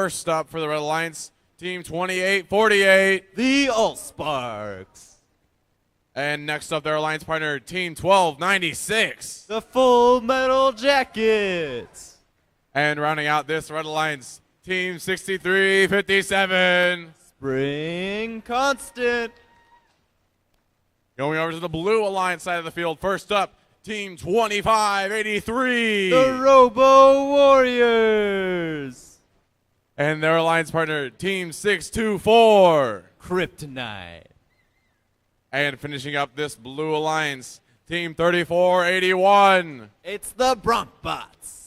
First up for the Red Alliance, Team 2848. The Allsparks. And next up, their alliance partner, Team 1296. The Full Metal Jackets. And rounding out this Red Alliance, Team 6357. Spring Constant. Going over to the Blue Alliance side of the field, first up, Team 2583. The Robo Warriors. And their alliance partner, Team 624. Kryptonite. And finishing up this Blue Alliance, Team 3481. It's the Bronkbots.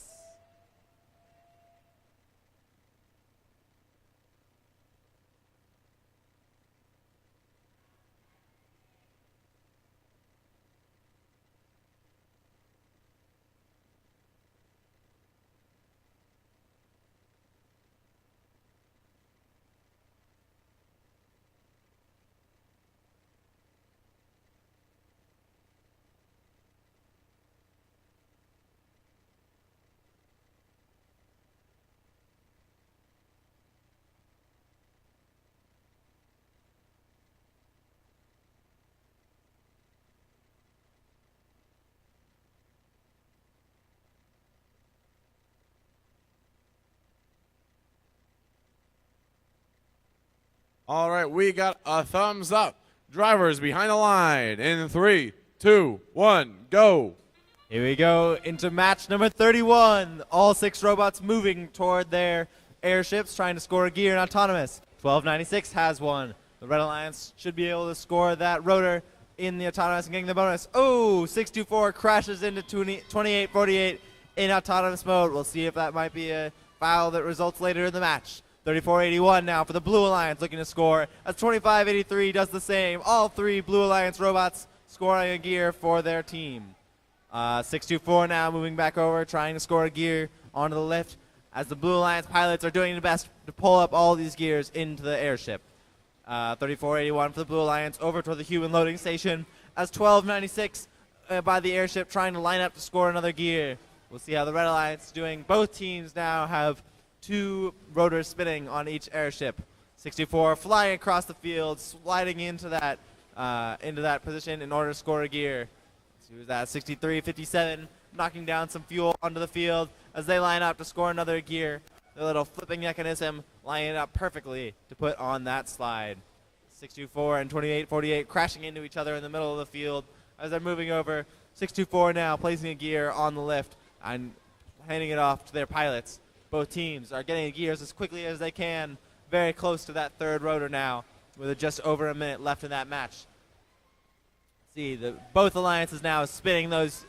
All right, we got a thumbs up. Drivers behind the line in 3, 2, 1, go. Here we go into match number 31. All 6 robots moving toward their airships, trying to score a gear in autonomous. 1296 has one. The Red Alliance should be able to score that rotor in the autonomous and getting the bonus. Oh, 624 crashes into 2848 in autonomous mode. We'll see if that might be a foul that results later in the match. 3481 now for the Blue Alliance looking to score as 2583 does the same. All 3 Blue Alliance robots scoring a gear for their team. 624 now moving back over, trying to score a gear onto the lift as the Blue Alliance pilots are doing their best to pull up all these gears into the airship. 3481 for the Blue Alliance over toward the human loading station as 1296 by the airship trying to line up to score another gear. We'll see how the Red Alliance is doing. Both teams now have 2 rotors spinning on each airship. 64 flying across the field, sliding into that position in order to score a gear. So who's that? 63-57 knocking down some fuel onto the field as they line up to score another gear. The little flipping mechanism lining up perfectly to put on that slide. 624 and 2848 crashing into each other in the middle of the field as they're moving over. 624 now placing a gear on the lift and handing it off to their pilots. Both teams are getting gears as quickly as they can, very close to that 3rd rotor now, with just over a minute left in that match. See, both alliances now spinning those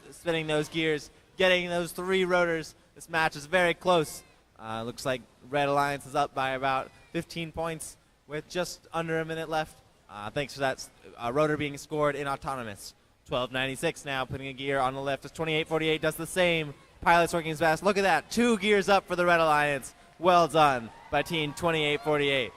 gears, getting those 3 rotors. This match is very close. Looks like Red Alliance is up by about 15 points with just under a minute left. Thanks for that rotor being scored in autonomous. 1296 now putting a gear on the left as 2848 does the same. Pilots working his best. Look at that. 2 gears up for the Red Alliance. Well done by Team 2848.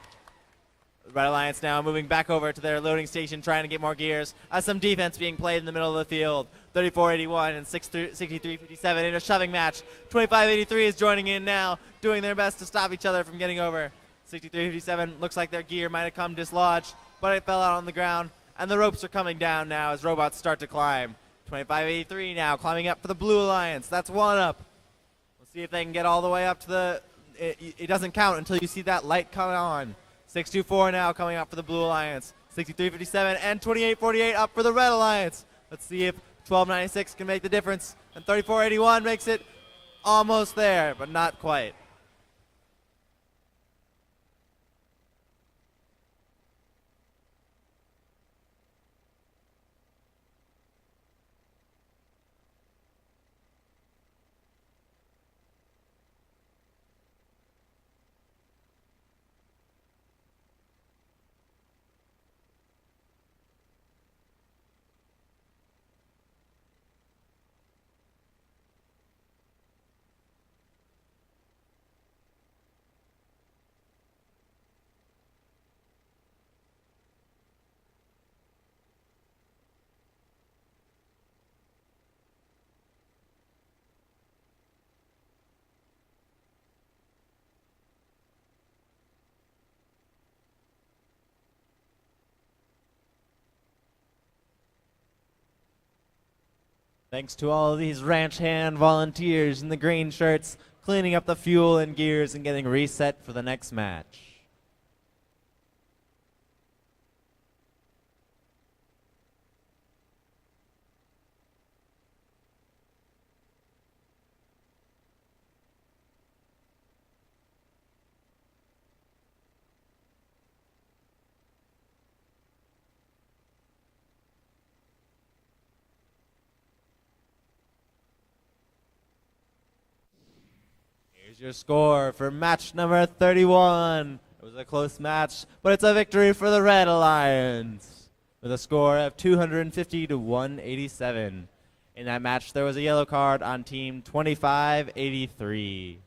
The Red Alliance now moving back over to their loading station, trying to get more gears. As some defense being played in the middle of the field. 3481 and 6357 in a shoving match. 2583 is joining in now, doing their best to stop each other from getting over. 6357 looks like their gear might have come dislodged, but it fell out on the ground. And the ropes are coming down now as robots start to climb. 2583 now climbing up for the Blue Alliance. That's 1 up. We'll see if they can get all the way up to the... It doesn't count until you see that light come on. 624 now coming up for the Blue Alliance. 6357 and 2848 up for the Red Alliance. Let's see if 1296 can make the difference. And 3481 makes it almost there, but not quite. Thanks to all of these ranch hand volunteers in the green shirts cleaning up the fuel and gears and getting reset for the next match. Here's your score for match number 31. It was a close match, but it's a victory for the Red Alliance with a score of 250 to 187. In that match, there was a yellow card on team 2583.